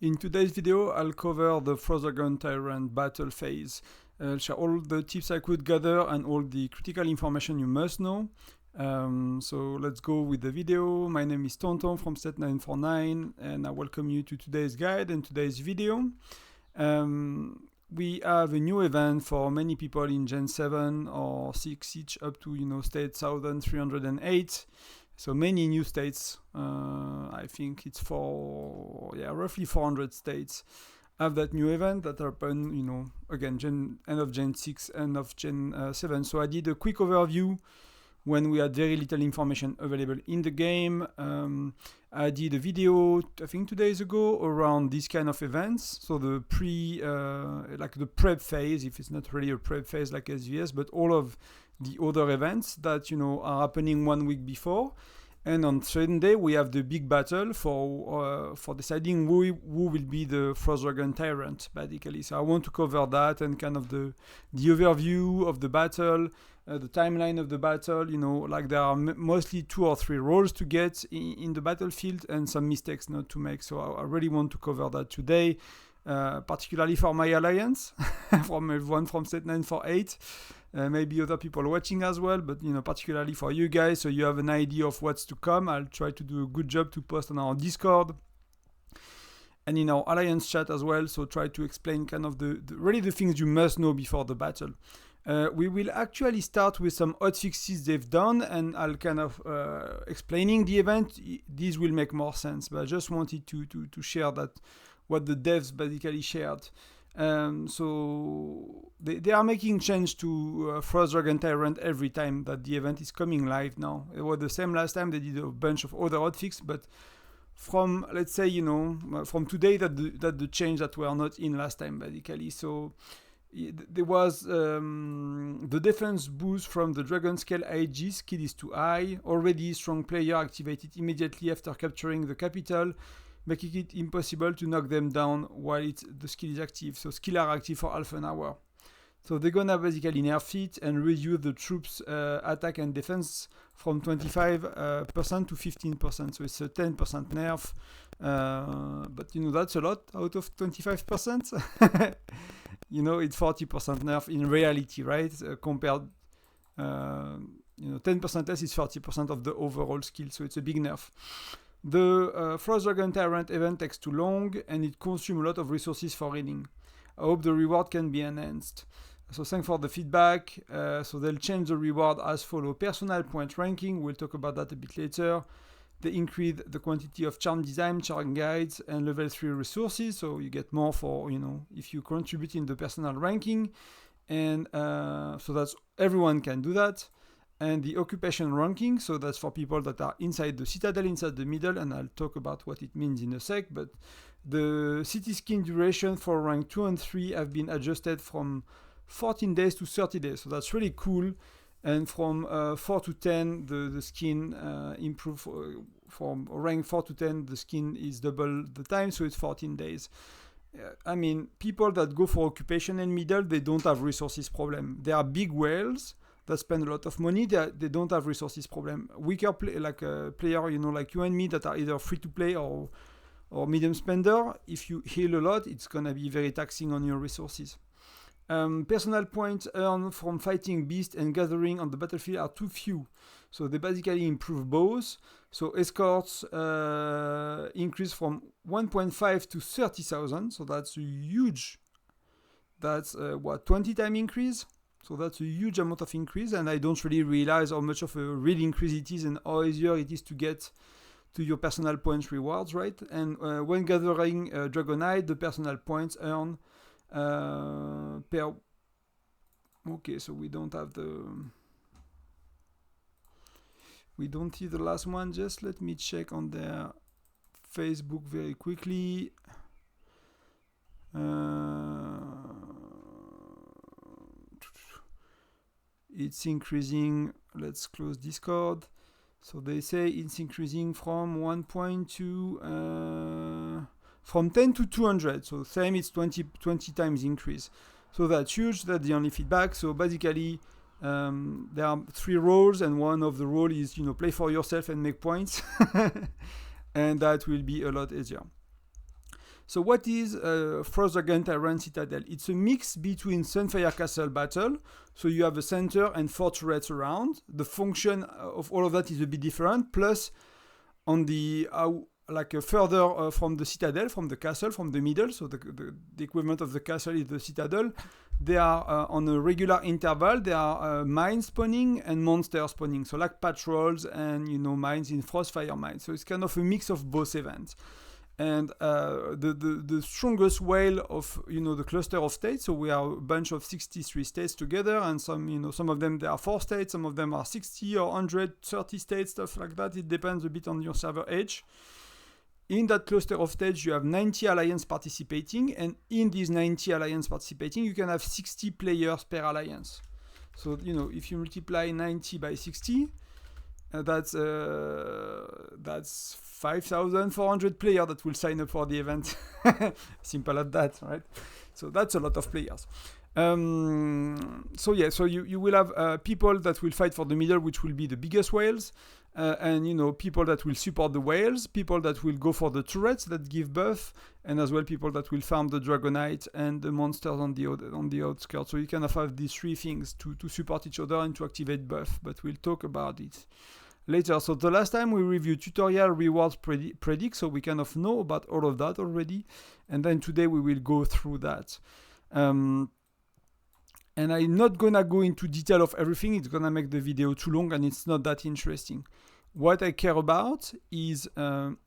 In today's video, I'll cover the Frostdragon Tyrant battle phase. I'll share all the tips I could gather and all the critical information you must know. So let's go with the video. My name is Tonton from Set949 and I welcome you to today's guide and today's video. We have a new event for many people in Gen 7 or 6 each up to state 1308. So many new states. I think it's roughly 400 states have that new event that happen, again, end of Gen 6, end of Gen 7. So I did a quick overview when we had very little information available in the game. I did a video, I think 2 days ago, around these kind of events. So the the prep phase, if it's not really a prep phase like SVS, but all of the other events that are happening 1 week before. And on Sunday we have the big battle for deciding who will be the Frostdragon Tyrant, basically. So I want to cover that and kind of the overview of the battle, the timeline of the battle. There are mostly 2 or 3 roles to get in the battlefield and some mistakes not to make. So I really want to cover that today, particularly for my alliance, from everyone from Set948. Maybe other people watching as well, but particularly for you guys, so you have an idea of what's to come. I'll try to do a good job to post on our Discord and in our alliance chat as well. So try to explain kind of the things you must know before the battle. We will actually start with some hotfixes they've done, and I'll kind of explaining the event. These will make more sense, but I just wanted to share that what the devs basically shared. So they are making change to Frostdragon Tyrant every time that the event is coming live now. It was the same last time. They did a bunch of other hotfixes, but from, let's say, from today that the change that were not in last time, basically. So there was the defense boost from the Dragon Scale IG skill is too high. Already strong player activated immediately after capturing the capital, making it impossible to knock them down while the skill is active. So skills are active for half an hour. So they're gonna basically nerf it and reduce the troops' attack and defense from 25% to 15%. So it's a 10% nerf. But that's a lot out of 25%. It's 40% nerf in reality, right? Compared, 10% less is 40% of the overall skill. So it's a big nerf. The Frostdragon Tyrant event takes too long and it consumes a lot of resources for reading. I hope the reward can be enhanced. So thanks for the feedback. So they'll change the reward as follow. Personal point ranking, we'll talk about that a bit later. They increase the quantity of charm design, charm guides, and level 3 resources. So you get more for, if you contribute in the personal ranking. And so that's everyone can do that. And the occupation ranking, so that's for people that are inside the Citadel, inside the middle, and I'll talk about what it means in a sec. But the city skin duration for rank 2 and 3 have been adjusted from 14 days to 30 days, so that's really cool. And from 4 to 10, the skin improve. From rank 4 to 10, the skin is double the time, so it's 14 days. People that go for occupation and middle, they don't have resources problem. They are big whales that spend a lot of money, they don't have resources problem. Weaker player like you and me that are either free to play or medium spender, if you heal a lot, it's gonna be very taxing on your resources. Personal points earned from fighting beasts and gathering on the battlefield are too few. So they basically improve both. So escorts increase from 1.5 to 30,000. So that's a huge, 20 time increase. So that's a huge amount of increase, and I don't really realize how much of a real increase it is and how easier it is to get to your personal points rewards, right? And when gathering Dragonite, the personal points earned per... Okay, so we don't see the last one. Just let me check on their Facebook very quickly. It's increasing. Let's close Discord. So they say it's increasing from 1.2 from 10 to 200. So same, it's 20 times increase. So that's huge. That's the only feedback. So basically, there are 3 roles, and one of the role is play for yourself and make points, and that will be a lot easier. So what is Frostdragon Tyrant Citadel? It's a mix between Sunfire Castle battle, so you have a center and 4 turrets around. The function of all of that is a bit different, plus on the further from the citadel, from the castle, from the middle, so the equivalent of the castle is the citadel. They are on a regular interval. There are mines spawning and monsters spawning, so like patrols and mines in Frostfire mines. So it's kind of a mix of both events. And the strongest whale of the cluster of states. So we are a bunch of 63 states together, and some of them there are 4 states, some of them are 60 or 130 states, stuff like that. It depends a bit on your server age. In that cluster of states, you have 90 alliances participating, and in these 90 alliances participating, you can have 60 players per alliance. So if you multiply 90 by 60, that's 5,400 players that will sign up for the event. Simple as that, right? So that's a lot of players. So you will have people that will fight for the middle, which will be the biggest whales, and people that will support the whales, people that will go for the turrets that give buff, and as well people that will farm the Dragonite and the monsters on the outskirts. So you kind of have these 3 things to support each other and to activate buff, but we'll talk about it later. So the last time we reviewed tutorial, rewards, predict, so we kind of know about all of that already, and then today we will go through that. And I'm not gonna go into detail of everything. It's gonna make the video too long and it's not that interesting. What I care about is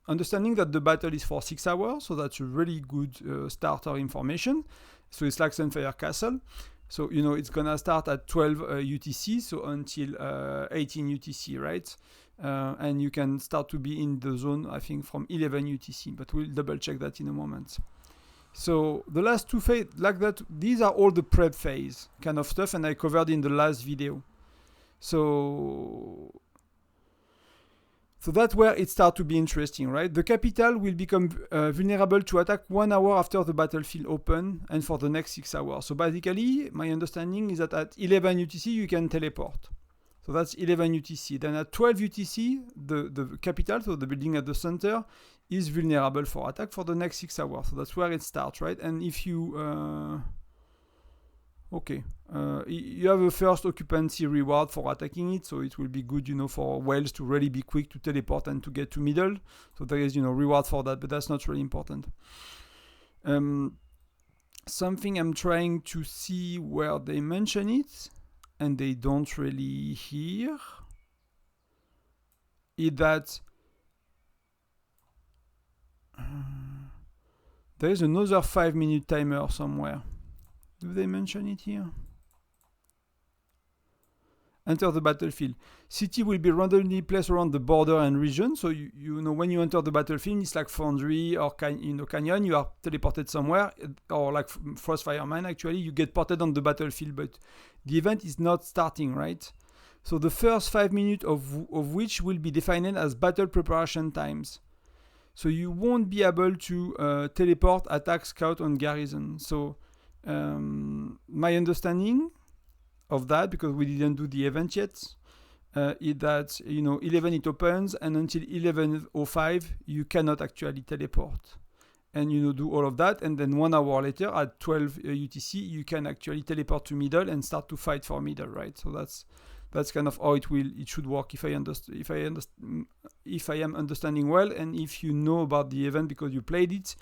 understanding that the battle is for 6 hours, so that's a really good starter information. So it's like Sunfire Castle. So it's gonna start at 12 UTC, so until 18 UTC, right? And you can start to be in the zone, I think, from 11 UTC, but we'll double check that in a moment. So the last 2 phases, like that, these are all the prep phase kind of stuff, and I covered in the last video. So that's where it starts to be interesting, right? The capital will become vulnerable to attack 1 hour after the battlefield open and for the next 6 hours. So basically, my understanding is that at 11 UTC, you can teleport. So that's 11 UTC. Then at 12 UTC, the capital, so the building at the center, is vulnerable for attack for the next 6 hours. So that's where it starts, right? And if you... you have a first occupancy reward for attacking it, so it will be good, for whales to really be quick to teleport and to get to middle. So there is, reward for that, but that's not really important. Something I'm trying to see where they mention it, and they don't really hear, is that there is another 5-minute timer somewhere. Do they mention it here? Enter the battlefield. City will be randomly placed around the border and region. So when you enter the battlefield, it's like Foundry or Canyon. You are teleported somewhere, or like Frostfire Mine. Actually, you get ported on the battlefield, but the event is not starting, right? So the first 5 minutes of which will be defined as battle preparation times. So you won't be able to teleport, attack, scout on garrison. So my understanding of that, because we didn't do the event yet, is that 11 it opens, and until 11:05 you cannot actually teleport, and do all of that, and then 1 hour later at 12 UTC you can actually teleport to middle and start to fight for middle, right? So that's kind of how it should work, if I am understanding well. And if you know about the event because you played it,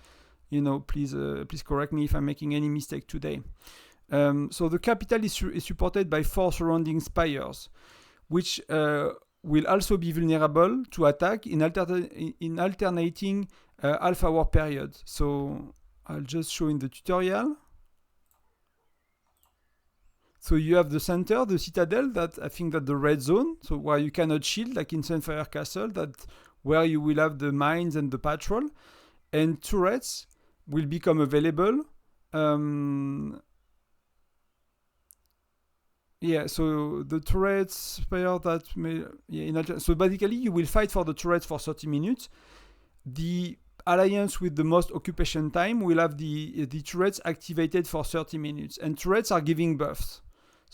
please correct me if I'm making any mistake today. So the capital is supported by 4 surrounding spires, which will also be vulnerable to attack in alternating half-hour periods. So I'll just show in the tutorial. So you have the center, the citadel, that I think that the red zone, so where you cannot shield, like in Sunfire Castle, that where you will have the mines and the patrol, and turrets will become available. So the turrets spire that may... so basically you will fight for the turrets for 30 minutes. The alliance with the most occupation time will have the turrets activated for 30 minutes. And turrets are giving buffs.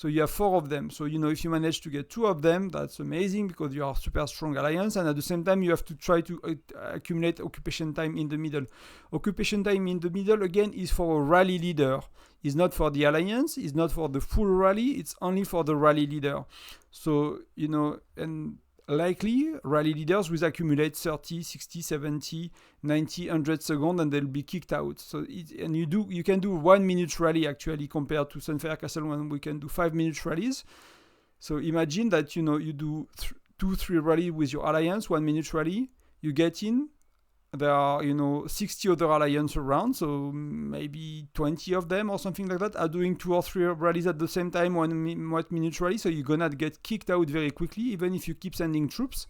So you have 4 of them. So, if you manage to get 2 of them, that's amazing because you are super strong alliance. And at the same time, you have to try to accumulate occupation time in the middle. Occupation time in the middle, again, is for a rally leader. It's not for the alliance. It's not for the full rally. It's only for the rally leader. So, and likely rally leaders will accumulate 30, 60, 70, 90, 100 seconds and they'll be kicked out. So you can do 1 minute rally actually compared to Sunfire Castle when we can do 5 minute rallies. So imagine that you do 2-3 rally with your alliance, 1 minute rally, you get in. There are 60 other alliance around, so maybe 20 of them or something like that are doing 2 or 3 rallies at the same time, 1 minute rally, so you're gonna get kicked out very quickly even if you keep sending troops.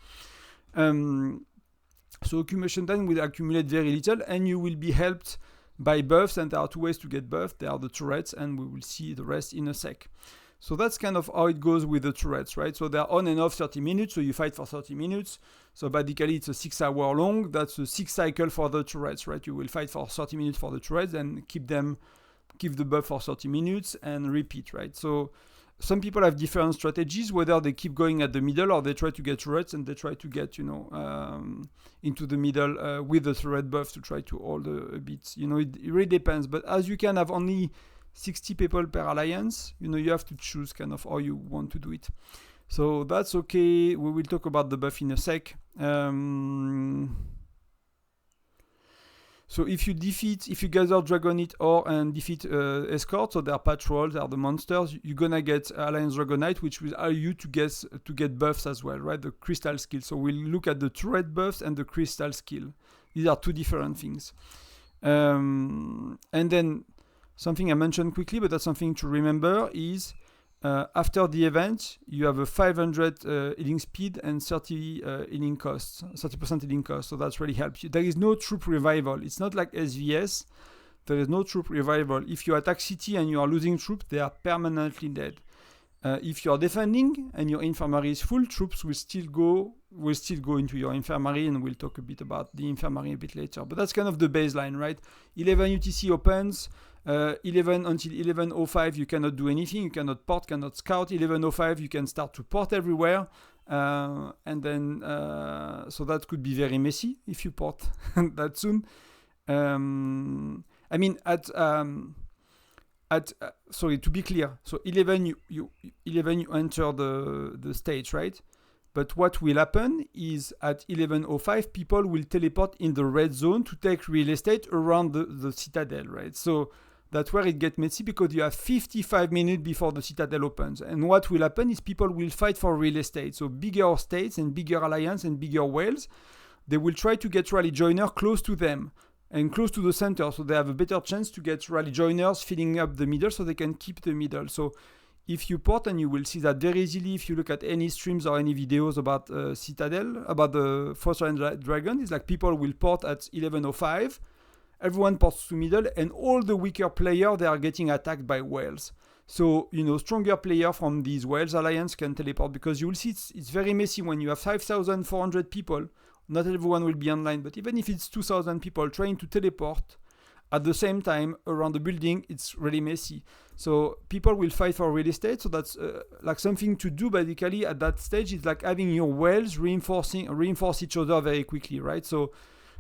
So accumulation time will accumulate very little and you will be helped by buffs, and there are 2 ways to get buffed. There are the turrets and we will see the rest in a sec. So that's kind of how it goes with the turrets, right? So they're on and off 30 minutes, so you fight for 30 minutes. So basically it's a 6 hour long. That's a 6 cycle for the turrets, right? You will fight for 30 minutes for the turrets and give the buff for 30 minutes and repeat, right? So some people have different strategies, whether they keep going at the middle or they try to get turrets and they try to get, into the middle with the turret buff to try to hold a bit. It really depends. But as you can have only 60 people per alliance, you have to choose kind of how you want to do it. So that's okay. We will talk about the buff in a sec. So if you gather Dragonite ore and defeat escort, so they are patrols, they are the monsters, you're gonna get Alliance Dragonite, which will allow you to get buffs as well, right? The crystal skill. So we'll look at the turret buffs and the crystal skill. These are 2 different things. And then something I mentioned quickly, but that's something to remember is after the event, you have a 500 healing speed and 30 healing costs, 30% healing cost. So that really helps you. There is no troop revival. It's not like SVS. There is no troop revival. If you attack city and you are losing troops, they are permanently dead. If you are defending and your infirmary is full, troops will still go into your infirmary, and we'll talk a bit about the infirmary a bit later. But that's kind of the baseline, right? 11 UTC opens. 11 until 11:05 you cannot do anything. You cannot port, cannot scout. 11:05 you can start to port everywhere, and then so that could be very messy if you port that soon. Sorry, to be clear, so 11 you enter the stage, right? But what will happen is at 11:05 people will teleport in the red zone to take real estate around the Citadel, right? So that's where it gets messy because you have 55 minutes before the Citadel opens. And what will happen is people will fight for real estate. So bigger states and bigger alliance and bigger whales, they will try to get rally joiner close to them and close to the center. So they have a better chance to get rally joiners filling up the middle so they can keep the middle. So if you port, and you will see that very easily if you look at any streams or any videos about Citadel, about the Frostdragon Dragon, it's like people will port at 11:05. Everyone ports to middle, and all the weaker players, they are getting attacked by whales. So, stronger player from these whales alliance can teleport, because you will see it's very messy when you have 5,400 people. Not everyone will be online, but even if it's 2,000 people trying to teleport at the same time around the building, it's really messy. So people will fight for real estate. So that's like something to do basically at that stage. It's like having your whales reinforce each other very quickly, right? So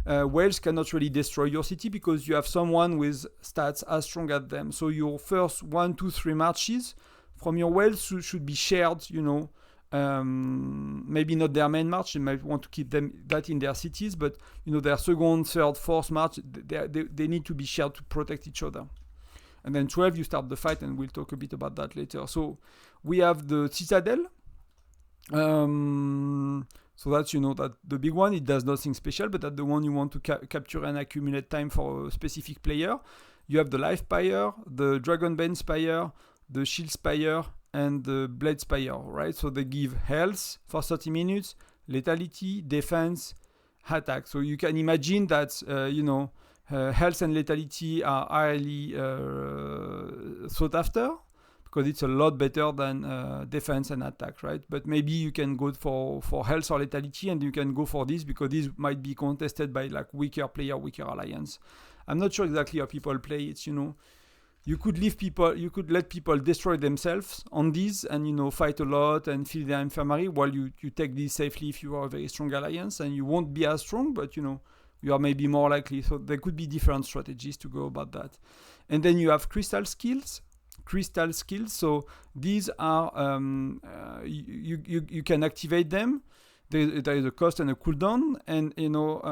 whales cannot really destroy your city because you have someone with stats as strong as them. So your first 1, 2, 3 marches from your whales should be shared, maybe not their main march. They might want to keep that in their cities, but their second, third, fourth march, they need to be shared to protect each other. And then 12, you start the fight, and we'll talk a bit about that later. So we have the Citadel. So that's, that the big one, it does nothing special, but that's the one you want to capture and accumulate time for a specific player. You have the Life Spire, the Dragonbane Spire, the Shield Spire, and the Blade Spire, right? So they give health for 30 minutes, lethality, defense, attack. So you can imagine that, health and lethality are highly sought after, because it's a lot better than defense and attack, right? But maybe you can go for health or lethality, and you can go for this because this might be contested by like weaker player, weaker alliance. I'm not sure exactly how people play it, you could let people destroy themselves on these and, you know, fight a lot and fill their infirmary while you take these safely if you are a very strong alliance, and you won't be as strong, but, you know, you are maybe more likely. So there could be different strategies to go about that. And then you have crystal skills. So these are you can activate them. There is a cost and a cooldown, and, you know,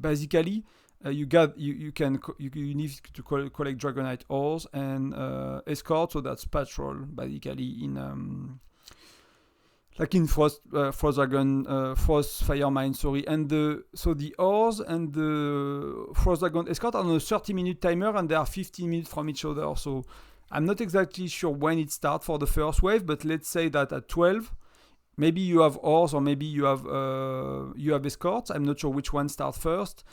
basically you need to collect Dragonite ores and escort. So that's patrol basically in like in Frostdragon, Frostfire Mine, sorry. And the ores and the Frostdragon escort are on a 30-minute timer, and they are 15 minutes from each other. So I'm not exactly sure when it starts for the first wave, but let's say that at 12, maybe you have ores or maybe you have escorts. I'm not sure which one starts first.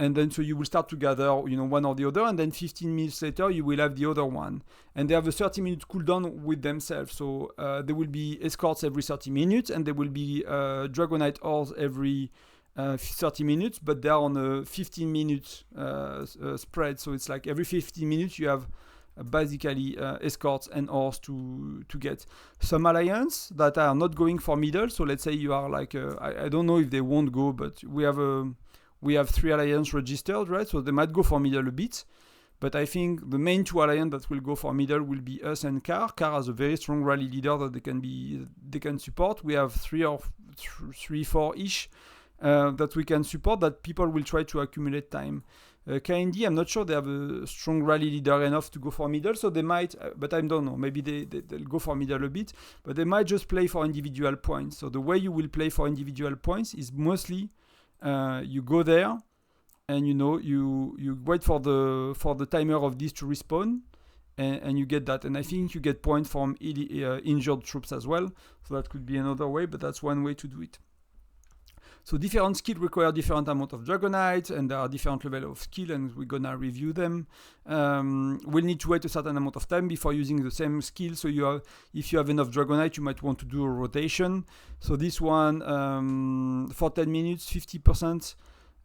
And then so you will start to gather, you know, one or the other, and then 15 minutes later you will have the other one. And they have a 30-minute cooldown with themselves. So there will be escorts every 30 minutes, and there will be Dragonite ores every 30 minutes, but they are on a 15-minute spread. So it's like every 15 minutes you have basically escorts and ores to get. Some alliance that are not going for middle. So let's say you are like, I don't know if they won't go, but we have 3 alliance registered, right? So they might go for middle a bit. But I think the main 2 alliance that will go for middle will be us and Car. Car has a very strong rally leader that they can support. We have 4-ish that we can support, that people will try to accumulate time. KND, I'm not sure they have a strong rally leader enough to go for middle, so they might, but I don't know, maybe they'll go for middle a bit, but they might just play for individual points. So the way you will play for individual points is mostly you go there, and, you know, you wait for the timer of this to respawn, and you get that. And I think you get points from injured troops as well. So that could be another way, but that's one way to do it. So different skills require different amount of Dragonite, and there are different level of skill, and we're gonna review them. We'll need to wait a certain amount of time before using the same skill. So if you have enough Dragonite, you might want to do a rotation. So this one, for 10 minutes, 50%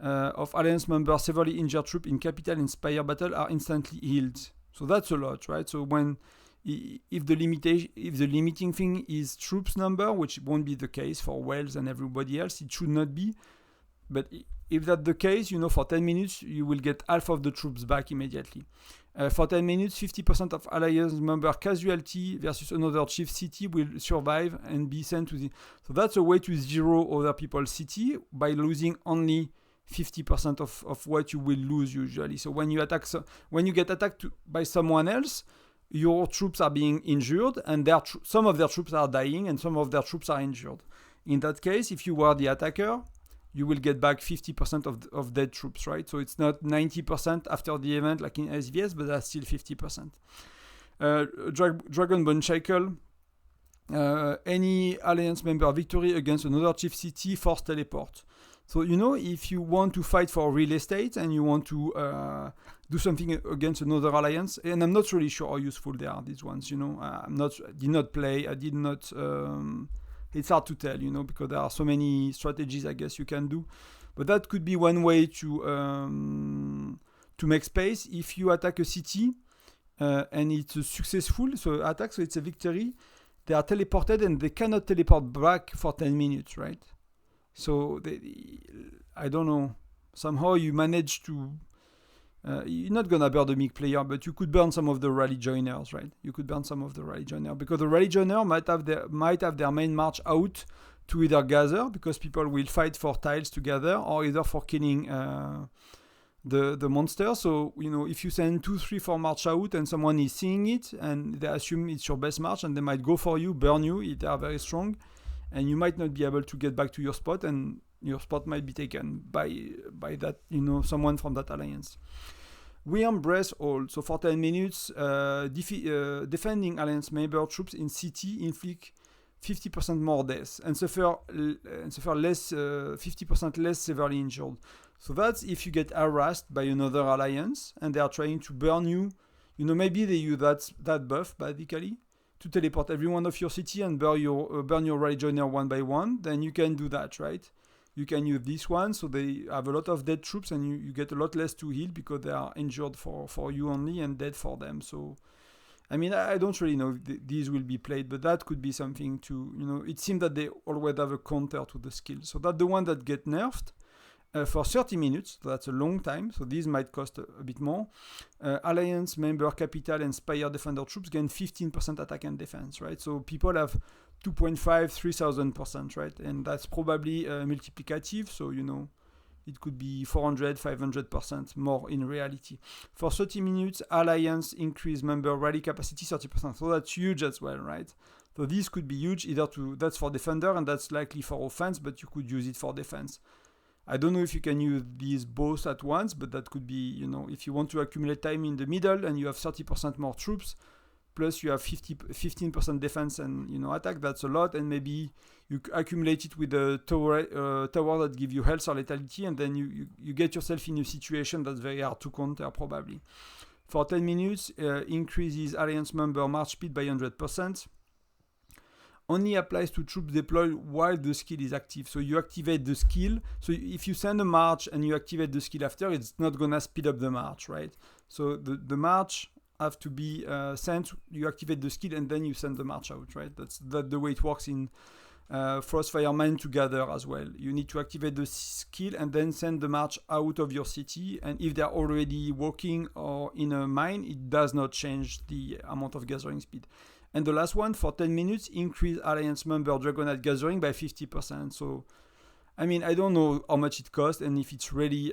of Alliance members severely injured troops in Capital and Spire battle are instantly healed. So that's a lot, right? So if the limiting thing is troops number, which won't be the case for Wales and everybody else, it should not be. But if that's the case, you know, for 10 minutes, you will get half of the troops back immediately. For 10 minutes, 50% of Alliance member casualty versus another chief city will survive and be sent to the... So that's a way to zero other people's city by losing only 50% of what you will lose usually. So when you get attacked by someone else, your troops are being injured, and some of their troops are dying, and some of their troops are injured. In that case, if you were the attacker, you will get back 50% of dead troops, right? So it's not 90% after the event like in SVS, but that's still 50%. Dragonbone Cycle. Any Alliance member victory against another chief city force teleport. So, you know, if you want to fight for real estate and you want to do something against another alliance, and I'm not really sure how useful they are, these ones, you know, I did not play, it's hard to tell, you know, because there are so many strategies I guess you can do, but that could be one way to make space. If you attack a city and it's a successful attack, so it's a victory, they are teleported and they cannot teleport back for 10 minutes, right? So I don't know. Somehow you manage to. You're not gonna burn the MiG player, but you could burn some of the rally joiners, right? You could burn some of the rally joiners because the rally joiner might have their main march out to either gather, because people will fight for tiles together, or either for killing the monster. So, you know, if you send 2, 3, 4 march out and someone is seeing it and they assume it's your best march, and they might go for you, burn you if they are very strong. And you might not be able to get back to your spot, and your spot might be taken by that, you know, someone from that alliance. We embrace all. So for 10 minutes, defending alliance member troops in city inflict 50% more deaths and suffer less, 50% less severely injured. So that's if you get harassed by another alliance and they are trying to burn you. You know, maybe they use that buff basically to teleport everyone of your city and burn your rally joiner one by one. Then you can do that, right? you can use this one. So they have a lot of dead troops, and you get a lot less to heal because they are injured for you only and dead for them. So I mean, I don't really know if these will be played, but that could be something to, it seems that they always have a counter to the skill. So that's the one that get nerfed for 30 minutes. So that's a long time. So these might cost a bit more. Alliance member, capital, and Spire defender troops gain 15% attack and defense, right? So people have 2.5, 3,000%, right? And that's probably multiplicative. So, it could be 400, 500% more in reality. For 30 minutes, Alliance increase member rally capacity 30%. So that's huge as well, right? So this could be huge. That's for defender and that's likely for offense, but you could use it for defense. I don't know if you can use these both at once, but that could be, if you want to accumulate time in the middle and you have 30% more troops, plus you have 15% defense and attack, that's a lot, and maybe you accumulate it with a tower that give you health or lethality, and then you get yourself in a situation that's very hard to counter probably. For 10 minutes, increases Alliance member march speed by 100%. Only applies to troops deployed while the skill is active. So you activate the skill. So if you send a march and you activate the skill after, it's not gonna speed up the march, right? So the march have to be sent, you activate the skill and then you send the march out, right? That's the way it works in Frostfire Mine together as well. You need to activate the skill and then send the march out of your city, and if they're already walking or in a mine, it does not change the amount of gathering speed. And the last one, for 10 minutes, increase Alliance member Dragonite gathering by 50%. So, I mean, I don't know how much it costs and if it's really...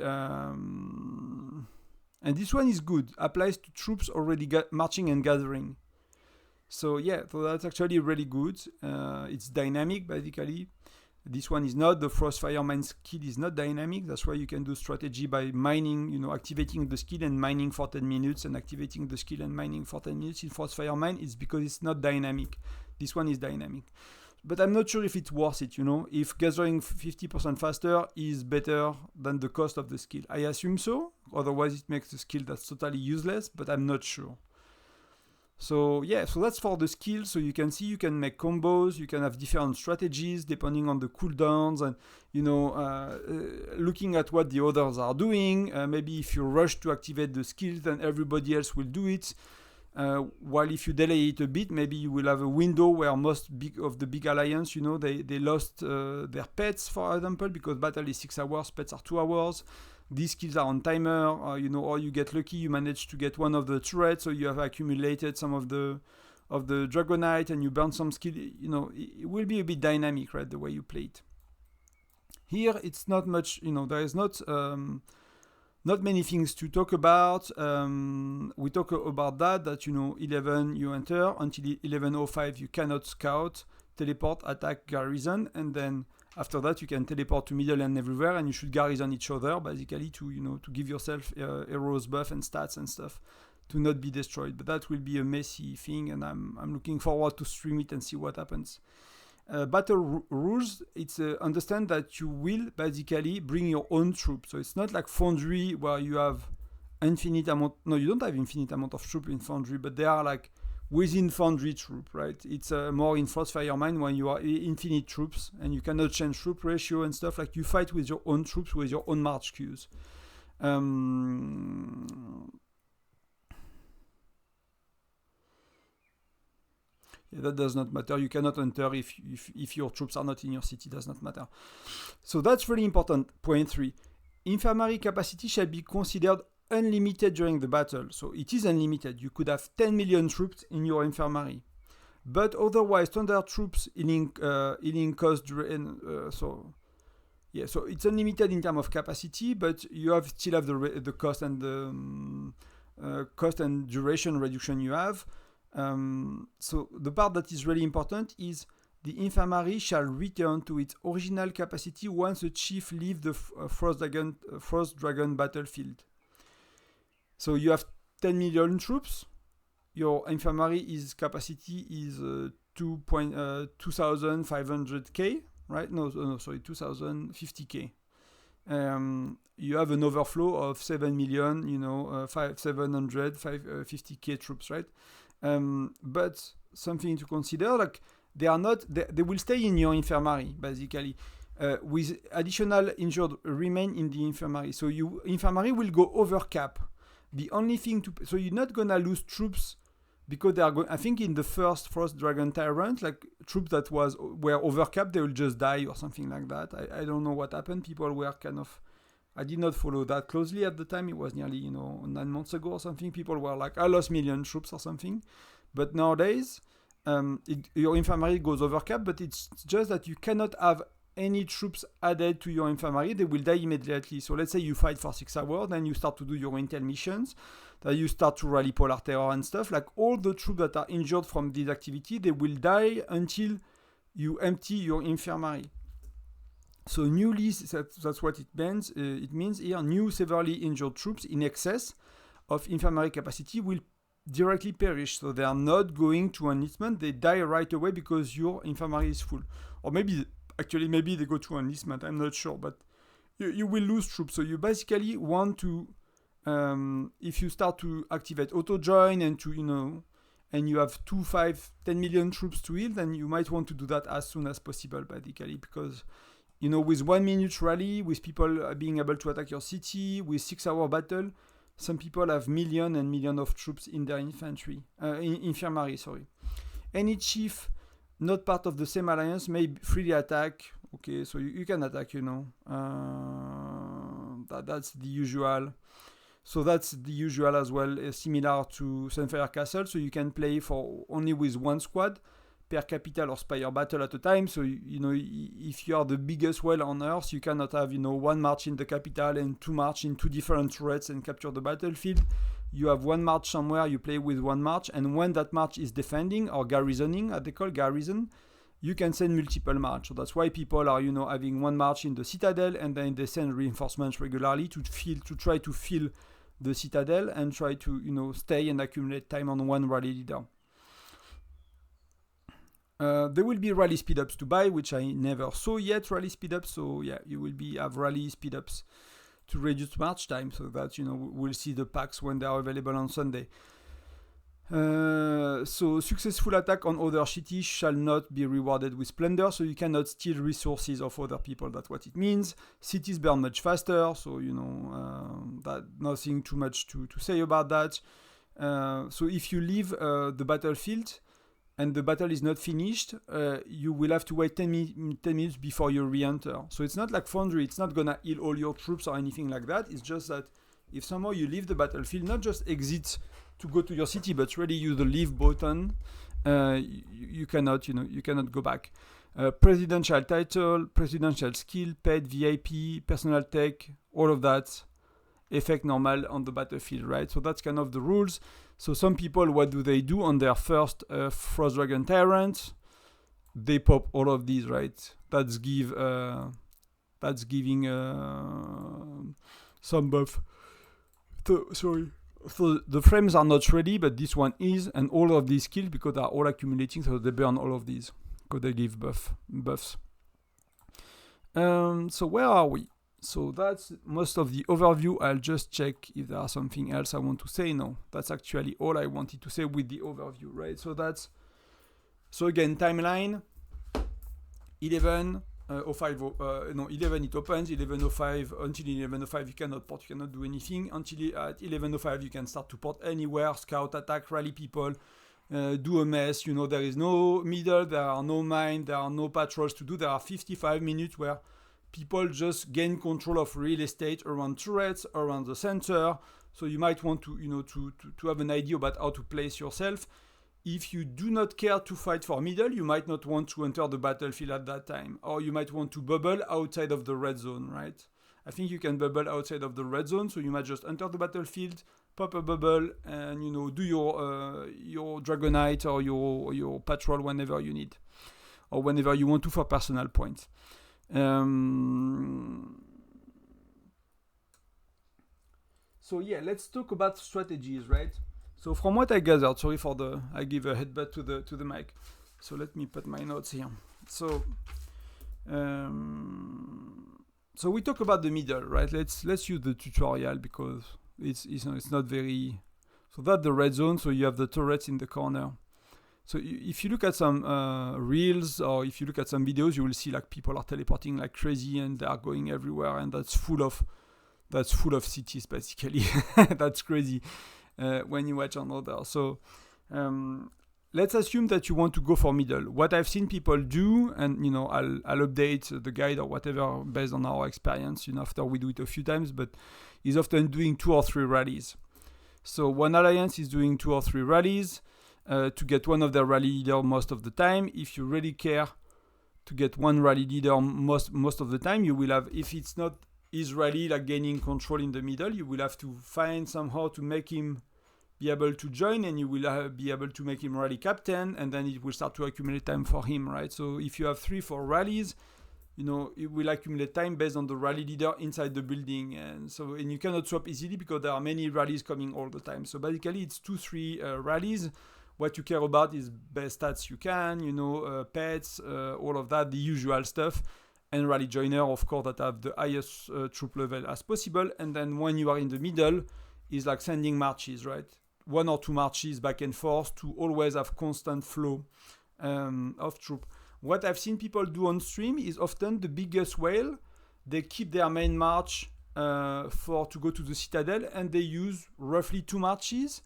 And this one is good. Applies to troops already marching and gathering. So yeah, so that's actually really good. It's dynamic, basically. This one is not. The Frostfire Mine skill is not dynamic. That's why you can do strategy by mining, activating the skill and mining for 10 minutes and activating the skill and mining for 10 minutes. In Frostfire Mine, it's because it's not dynamic. This one is dynamic. But I'm not sure if it's worth it, if gathering 50% faster is better than the cost of the skill. I assume so, otherwise it makes the skill that's totally useless, but I'm not sure. So yeah, so that's for the skill. So you can see you can make combos, you can have different strategies depending on the cooldowns and, looking at what the others are doing. Maybe if you rush to activate the skill, then everybody else will do it. While if you delay it a bit, maybe you will have a window where most of the big alliance, they lost their pets, for example, because battle is 6 hours, pets are 2 hours. These skills are on timer, or you get lucky, you manage to get one of the turrets, so you have accumulated some of the Dragonite and you burn some skill. It will be a bit dynamic, right, the way you play it. Here, it's not much, there is not many things to talk about. We talk about that 11 you enter, until 11:05 you cannot scout, teleport, attack, garrison, and then after that you can teleport to middle and everywhere, and you should garrison each other basically to give yourself heroes buff and stats and stuff to not be destroyed. But that will be a messy thing, and I'm looking forward to stream it and see what happens. Battle rules, it's understand that you will basically bring your own troops. So it's not like Foundry where you have infinite amount. No, you don't have infinite amount of troops in Foundry, but they are like within Foundry troop, right? It's more in Frostfire Mine when you are infinite troops and you cannot change troop ratio and stuff. Like you fight with your own troops, with your own march queues. Yeah, that does not matter. You cannot enter if your troops are not in your city. Does not matter. So that's really important. Point 3. Infirmary capacity shall be considered unlimited during the battle. So it is unlimited. You could have 10 million troops in your infirmary. But otherwise, standard troops healing cost... so it's unlimited in terms of capacity, but you still have the cost and the cost and duration reduction you have. So the part that is really important is the infirmary shall return to its original capacity once the chief leaves the Frostdragon battlefield. So you have 10 million troops. Your infirmary capacity is 2,500k, right? No, sorry, 2,050k. You have an overflow of 7 million, 750k troops, right? But something to consider, like they will stay in your infirmary basically. with additional injured remain in the infirmary. So you infirmary will go over cap. The only thing so you're not gonna lose troops because they are going. I think in the first Frostdragon Tyrant, like troops that were over cap, they will just die or something like that. I don't know what happened. People were kind of. I did not follow that closely at the time. It was nearly 9 months ago or something. People were like, I lost million troops or something. But nowadays, your infirmary goes over cap, but it's just that you cannot have any troops added to your infirmary. They will die immediately. So let's say you fight for 6 hours, then you start to do your intel missions, then you start to rally polar terror and stuff. Like all the troops that are injured from this activity, they will die until you empty your infirmary. So newly, that's what it means. It means here, new severely injured troops in excess of infirmary capacity will directly perish. So they are not going to enlistment. They die right away because your infirmary is full. Or maybe they go to enlistment. I'm not sure, but you will lose troops. So you basically want to, if you start to activate auto join and and you have 2, 5, 10 million troops to heal, then you might want to do that as soon as possible, basically, because with 1 minute rally, with people being able to attack your city, with 6-hour battle, some people have million and million of troops in their infirmary. Any chief not part of the same alliance may freely attack. Okay, so you can attack, that's the usual. So that's the usual as well, similar to Sunfire Castle. So you can play for only with one squad per capital or spire battle at a time. So if you are the biggest whale on Earth, you cannot have one march in the capital and 2 march in 2 different turrets and capture the battlefield. You have 1 march somewhere, you play with 1 march, and when that march is defending or garrisoning, as they call garrison, you can send multiple march. So that's why people are having 1 march in the Citadel, and then they send reinforcements regularly to try to fill the Citadel and try to stay and accumulate time on one rally leader. There will be rally speedups to buy, which I never saw yet, rally speedups. So yeah, you will have rally speedups to reduce march time, so that we'll see the packs when they are available on Sunday. So successful attack on other cities shall not be rewarded with plunder, so you cannot steal resources of other people. That's what it means. Cities burn much faster, so that nothing too much to say about that. So if you leave the battlefield and the battle is not finished, you will have to wait 10 minutes before you re-enter. So it's not like Foundry, it's not gonna heal all your troops or anything like that. It's just that if somehow you leave the battlefield, not just exit to go to your city, but really use the leave button, you cannot go back. Presidential title, presidential skill, paid VIP, personal tech, all of that, effect normal on the battlefield, right? So that's kind of the rules. So some people, what do they do on their first Frostdragon Tyrant? They pop all of these, right? That's giving some buff. So the frames are not ready, but this one is, and all of these skills, because they are all accumulating, so they burn all of these, because they give buffs. So where are we? So that's most of the overview. I'll just check if there are something else I want to say. No, that's actually all I wanted to say with the overview, right? So again, timeline, 11, 11 it opens, 11:05, until 11:05 you cannot port, you cannot do anything. Until at 11:05 you can start to port anywhere, scout, attack, rally people, do a mess. There is no middle, there are no mine, there are no patrols to do. There are 55 minutes where people just gain control of real estate around turrets, around the center. So you might want to, to have an idea about how to place yourself. If you do not care to fight for middle, you might not want to enter the battlefield at that time. Or you might want to bubble outside of the red zone, right? I think you can bubble outside of the red zone, so you might just enter the battlefield, pop a bubble, and do your Dragonite or your patrol whenever you need. Or whenever you want to for personal points. So yeah, let's talk about strategies, right? So from what I gathered, sorry for I give a headbutt to the mic. So let me put my notes here. So we talk about the middle, right? Let's use the tutorial because it's not very. So that's the red zone. So you have the turrets in the corner. So if you look at some reels, or if you look at some videos, you will see like people are teleporting like crazy and they are going everywhere, and that's full of cities basically. That's crazy when you watch on others. So let's assume that you want to go for middle. What I've seen people do, and I'll update the guide or whatever based on our experience, after we do it a few times, but is often doing 2 or 3 rallies. So one alliance is doing 2 or 3 rallies to get one of their rally leader most of the time. If you really care to get one rally leader most of the time, you will have, if it's not his rally like gaining control in the middle, you will have to find somehow to make him be able to join, and you will be able to make him rally captain, and then it will start to accumulate time for him, right? So if you have 3-4 rallies, it will accumulate time based on the rally leader inside the building, and you cannot swap easily because there are many rallies coming all the time. So basically it's 2-3 rallies. What you care about is best stats you can, pets, all of that, the usual stuff, and rally joiner, of course, that have the highest troop level as possible. And then when you are in the middle, is like sending marches, right? 1 or 2 marches back and forth to always have constant flow of troop. What I've seen people do on stream is often the biggest whale, they keep their main march to go to the Citadel, and they use roughly 2 marches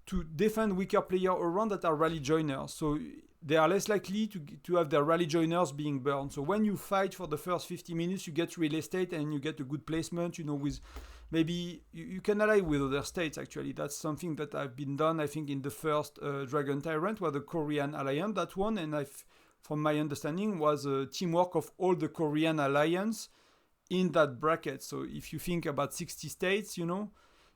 to defend weaker players around that are rally joiners. So they are less likely to have their rally joiners being burned. So when you fight for the first 50 minutes, you get real estate and you get a good placement, with maybe you can ally with other states, actually. That's something that I've been done, I think, in the first Dragon Tyrant, where the Korean alliance that won, and from my understanding, was a teamwork of all the Korean alliance in that bracket. So if you think about 60 states,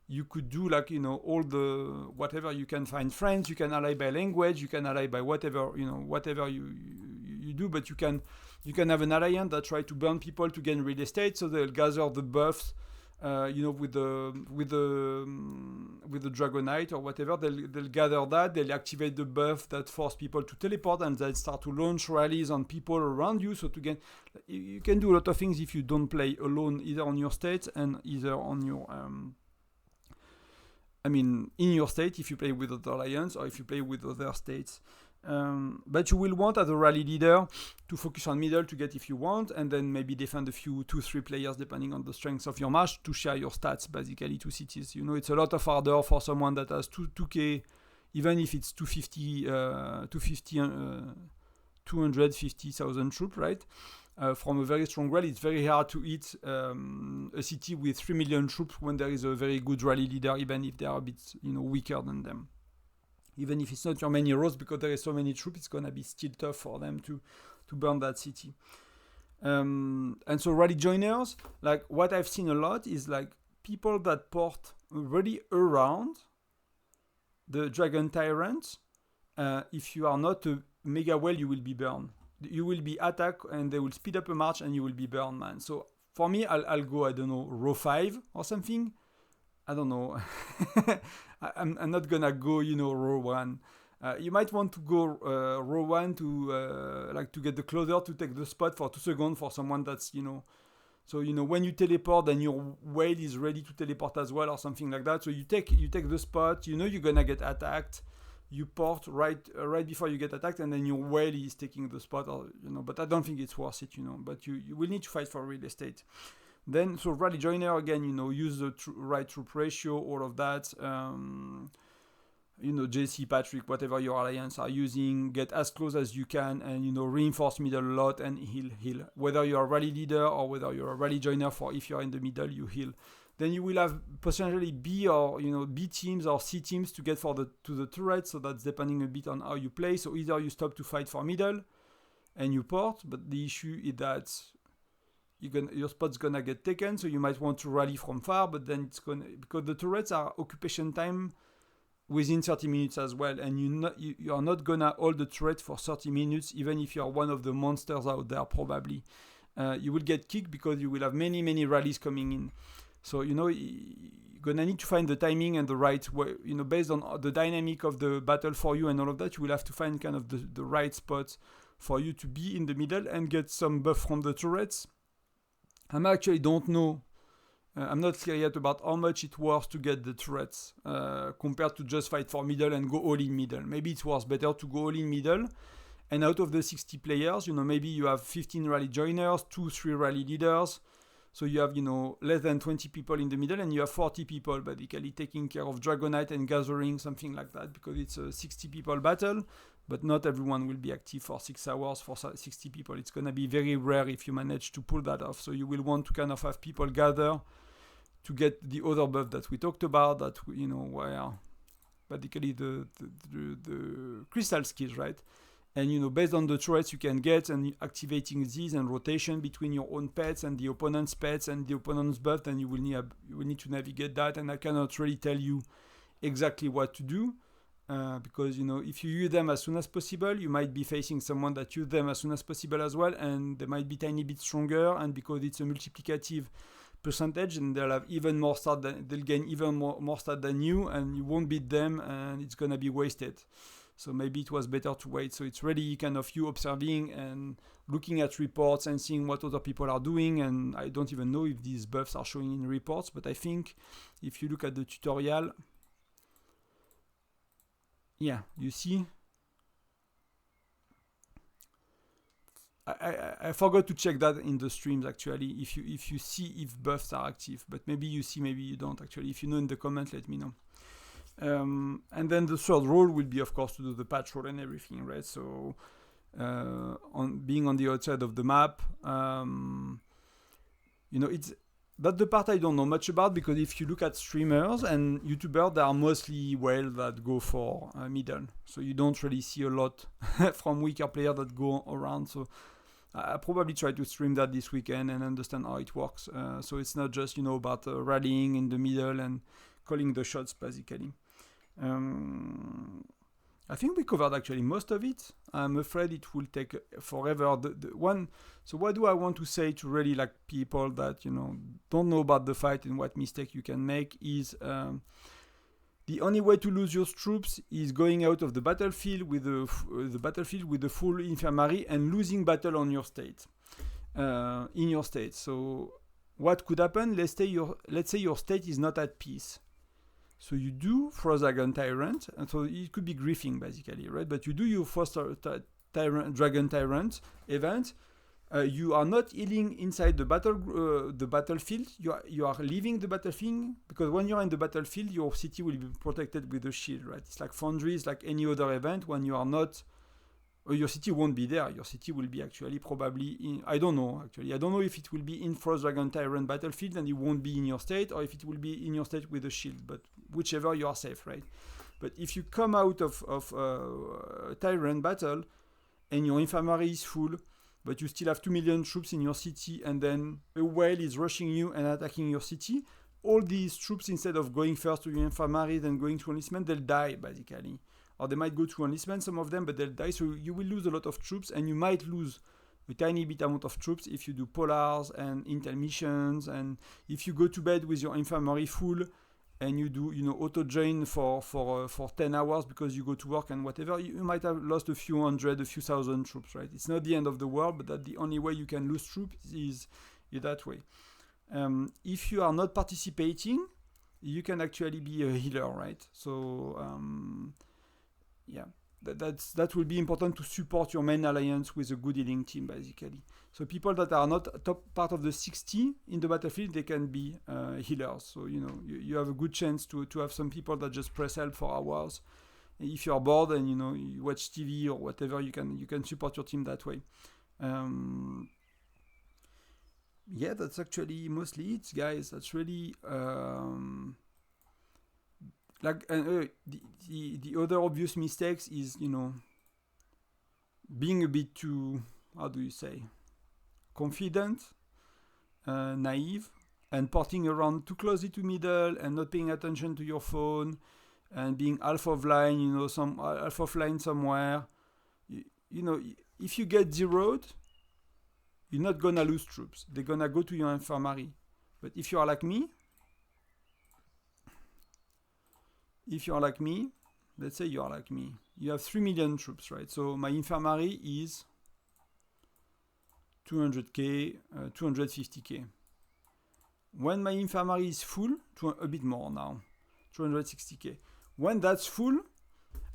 you could do like, all the, whatever you can find friends, you can ally by language, you can ally by whatever, whatever you do, but you can have an alliance that try to burn people to gain real estate, so they'll gather the buffs, with the Dragonite or whatever, they'll gather that, they'll activate the buff that force people to teleport, and they'll start to launch rallies on people around you. So you can do a lot of things if you don't play alone, either on your state and either on your in your state, if you play with other alliance or if you play with other states. But you will want as a rally leader to focus on middle to get if you want, and then maybe defend a few 2-3 players depending on the strength of your march to share your stats basically to cities. It's a lot of harder for someone that has 2k, even if it's 250,000 troops, right? From a very strong rally, it's very hard to hit a city with 3 million troops when there is a very good rally leader, even if they are a bit weaker than them. Even if it's not your main heroes, because there is so many troops, it's gonna be still tough for them to burn that city. And so rally joiners, like what I've seen a lot is like people that port really around the Dragon Tyrant. If you are not a mega whale, you will be burned. You will be attacked and they will speed up a march and you will be burned, man. So for me, I'll go, I don't know, row 5 or something. I don't know. I'm not gonna go, row 1. You might want to go row 1 to get the closer to take the spot for 2 seconds for someone that's, So, when you teleport, then your whale is ready to teleport as well or something like that. So you take the spot, you're gonna get attacked. You port right before you get attacked, and then your whale is taking the spot, or but I don't think it's worth it, but you will need to fight for real estate. Then, so rally joiner, again, use the right troop ratio, all of that, JC, Patrick, whatever your alliance are using, get as close as you can, and, reinforce middle a lot and heal. Whether you're a rally leader or whether you're a rally joiner, for if you're in the middle, you heal. Then you will have potentially B or B teams or C teams to get to the turret. So that's depending a bit on how you play. So either you stop to fight for middle and you port, but the issue is that your spot's gonna get taken. So you might want to rally from far, but then because the turrets are occupation time within 30 minutes as well, and you are not gonna hold the turret for 30 minutes, even if you are one of the monsters out there. Probably you will get kicked because you will have many rallies coming in. So, you're going to need to find the timing and the right way, based on the dynamic of the battle for you and all of that, you will have to find kind of the right spots for you to be in the middle and get some buff from the turrets. I actually don't know I'm not clear yet about how much it worth to get the turrets compared to just fight for middle and go all in middle. Maybe it's worth better to go all in middle. And out of the 60 players, maybe you have 15 rally joiners, 2-3 rally leaders. So you have, less than 20 people in the middle, and you have 40 people basically taking care of Dragonite and gathering, something like that, because it's a 60 people battle, but not everyone will be active for 6 hours for 60 people. It's going to be very rare if you manage to pull that off. So you will want to kind of have people gather to get the other buff that we talked about, that, where basically the crystal skills, right? And based on the turrets you can get and activating these and rotation between your own pets and the opponent's pets and the opponent's buff, then you will need to navigate that. And I cannot really tell you exactly what to do because if you use them as soon as possible, you might be facing someone that use them as soon as possible as well, and they might be tiny bit stronger. And because it's a multiplicative percentage, and they'll have even more stat they'll gain even more stat than you, and you won't beat them, and it's gonna be wasted. So maybe it was better to wait. So it's really kind of you observing and looking at reports and seeing what other people are doing. And I don't even know if these buffs are showing in reports, but I think if you look at the tutorial, yeah, you see. I forgot to check that in the streams actually, if you see if buffs are active, but maybe you see, maybe you don't actually. If you know in the comments, let me know. And then the third role will be, of course, to do the patrol and everything, right? So, being on the outside of the map, it's that's the part I don't know much about, because if you look at streamers and YouTubers, they are mostly whales that go for middle. So you don't really see a lot from weaker players that go around. So I probably try to stream that this weekend and understand how it works. So it's not just about rallying in the middle and calling the shots basically. I think we covered actually most of it. I'm afraid it will take forever. So what do I want to say to really people that don't know about the fight and what mistake you can make is the only way to lose your troops is going out of the battlefield with the full infirmary and losing battle on your state, in your state. So what could happen? Let's say your state is not at peace. So you do Frostdragon Tyrant, and so it could be griefing basically, right? But you do your Frostdragon Tyrant event. You are not healing inside the battlefield. You are leaving the battlefield, because when you're in the battlefield, your city will be protected with a shield, right? It's like Foundry, like any other event. When you are not, your city won't be there. Your city will be actually probably in. I don't know actually. I don't know if it will be in Frostdragon Tyrant battlefield and it won't be in your state, or if it will be in your state with a shield. But whichever, you are safe, right? But if you come out of Tyrant battle and your infirmary is full, but you still have 2 million troops in your city, and then a whale is rushing you and attacking your city, all these troops, instead of going first to your infirmary, then going to enlistment, they'll die basically. Or they might go to enlistment, some of them, but they'll die. So you will lose a lot of troops, and you might lose a tiny bit amount of troops if you do polars and intel missions, and if you go to bed with your infirmary full, and you do auto join for 10 hours because you go to work and whatever, you might have lost a few hundred, a few thousand troops, right? It's not the end of the world, but that the only way you can lose troops is that way. If you are not participating, you can actually be a healer, right? So yeah, that will be important to support your main alliance with a good healing team basically. So people that are not top part of the 60 in the battlefield, they can be healers. So you have a good chance to have some people that just press help for hours. If you're bored and you watch TV or whatever, you can support your team that way. Yeah, that's actually mostly it, guys. That's really the other obvious mistakes is being a bit too, how do you say, confident, naive, and porting around too closely to middle and not paying attention to your phone and being half offline, some half offline somewhere. If you get zeroed, you're not gonna lose troops. They're gonna go to your infirmary. But if you are like me, let's say you are like me, you have 3 million troops, right? So my infirmary is 200k, 250k. when my infirmary is full, a bit more now, 260k. When that's full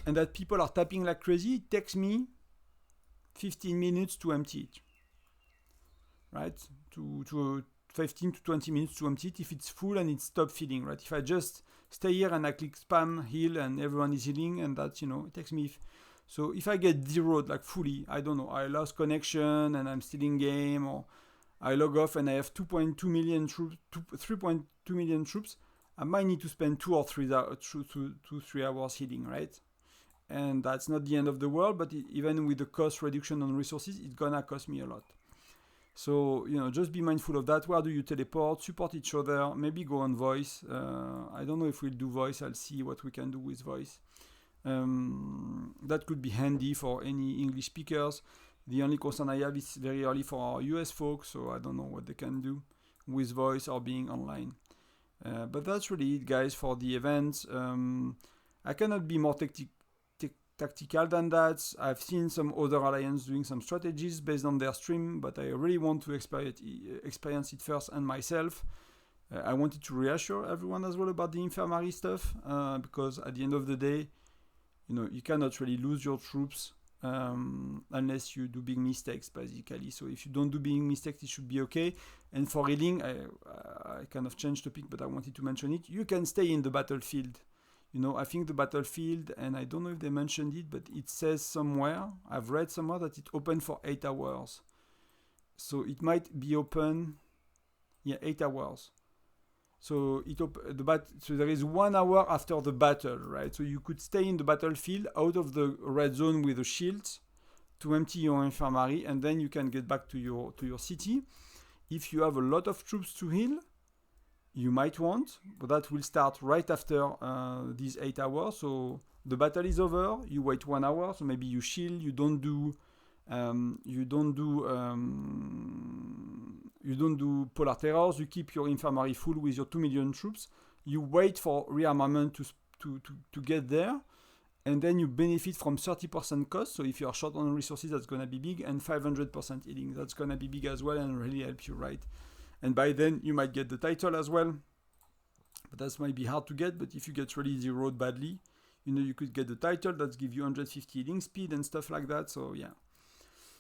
and that people are tapping like crazy, it takes me 15 minutes to empty it. Right? To 15 to 20 minutes to empty it if it's full and it stops filling, right? If I just stay here and I click spam, heal, and everyone is healing, and that's, it takes me... So if I get zeroed, like fully, I don't know, I lost connection and I'm still in game, or I log off and I have 2.2 million troops, 3.2 million troops, I might need to spend 2 or 3 hours healing, right? And that's not the end of the world, but even with the cost reduction on resources, it's gonna cost me a lot. So, just be mindful of that. Where do you teleport? Support each other. Maybe go on voice. I don't know if we'll do voice. I'll see what we can do with voice. That could be handy for any English speakers. The only concern I have is very early for our US folks, so I don't know what they can do with voice or being online. But that's really it, guys, for the event. I cannot be more tactical than that. I've seen some other alliance doing some strategies based on their stream, but I really want to experience it first and myself. I wanted to reassure everyone as well about the infirmary stuff, because at the end of the day, you cannot really lose your troops unless you do big mistakes, basically. So if you don't do big mistakes, it should be okay. And for healing, I kind of changed topic, but I wanted to mention it. You can stay in the battlefield. I think the battlefield, and I don't know if they mentioned it, but it says somewhere, I've read somewhere that it's open for 8 hours. So it might be open, 8 hours. So so there is 1 hour after the battle, right? So you could stay in the battlefield out of the red zone with a shield to empty your infirmary, and then you can get back to your city. If you have a lot of troops to heal, you might want, but that will start right after these 8 hours. So the battle is over, you wait 1 hour, so maybe you shield, you don't do polar terrors, you keep your infirmary full with your 2 million troops, you wait for rearmament to get there, and then you benefit from 30% cost. So if you're short on resources, that's going to be big, and 500% healing, that's going to be big as well and really help you, right? And by then, you might get the title as well. But that might be hard to get. But if you get really zeroed badly, you could get the title. That gives you 150 healing speed and stuff like that. So, yeah.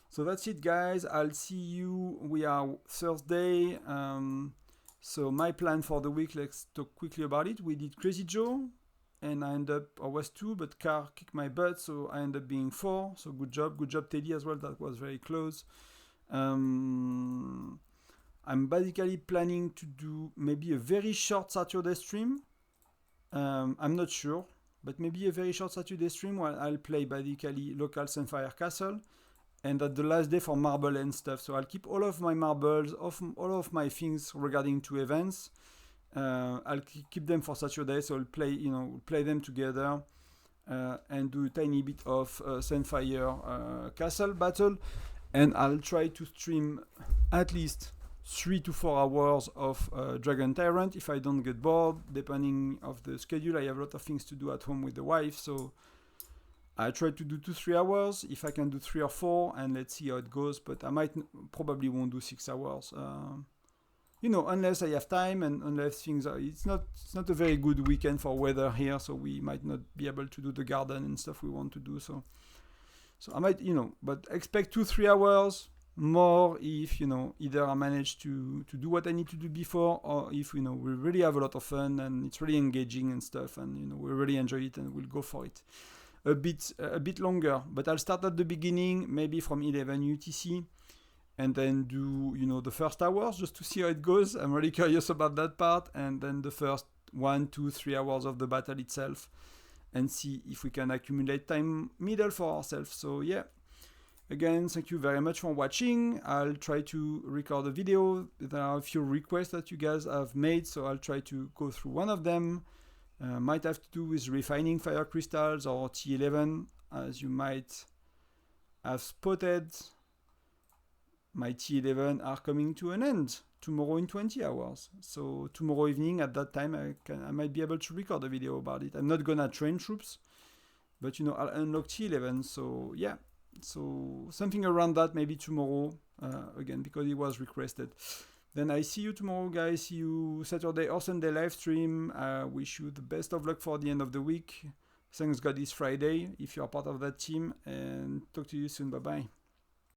So that's it, guys. I'll see you. We are Thursday. So my plan for the week, let's talk quickly about it. We did Crazy Joe. And I was 2, but Car kicked my butt. So I ended up being 4. So good job. Good job, Teddy, as well. That was very close. I'm basically planning to do maybe a very short Saturday stream. I'm not sure, but maybe a very short Saturday stream where I'll play basically local Sunfire Castle, and at the last day for marble and stuff. So I'll keep all of my marbles, all of my things regarding to events. I'll keep them for Saturday, so I'll play them together and do a tiny bit of Sunfire Castle battle, and I'll try to stream at least 3 to 4 hours of Dragon Tyrant if I don't get bored, depending of the schedule. I have a lot of things to do at home with the wife, so I try to do 2-3 hours. If I can do 3 or 4, and let's see how it goes, but I probably won't do 6 hours. Unless I have time and unless things are... It's not a very good weekend for weather here, so we might not be able to do the garden and stuff we want to do, so I might, but expect 2-3 hours more if, either I manage to do what I need to do before, or if, we really have a lot of fun and it's really engaging and stuff, and, we really enjoy it and we'll go for it a bit longer. But I'll start at the beginning, maybe from 11 UTC, and then do, the first hours just to see how it goes. I'm really curious about that part, and then the first 1, 2, 3 hours of the battle itself, and see if we can accumulate time middle for ourselves. So yeah. Again, thank you very much for watching. I'll try to record a video. There are a few requests that you guys have made, so I'll try to go through one of them. Might have to do with refining fire crystals or T11. As you might have spotted, my T11 are coming to an end tomorrow in 20 hours. So tomorrow evening at that time, I might be able to record a video about it. I'm not gonna train troops, but I'll unlock T11. So yeah. So something around that, maybe tomorrow, again, because it was requested. Then I see you tomorrow, guys. See you Saturday or Sunday live stream. I wish you the best of luck for the end of the week. Thanks God it's Friday if you are part of that team. And talk to you soon. Bye bye.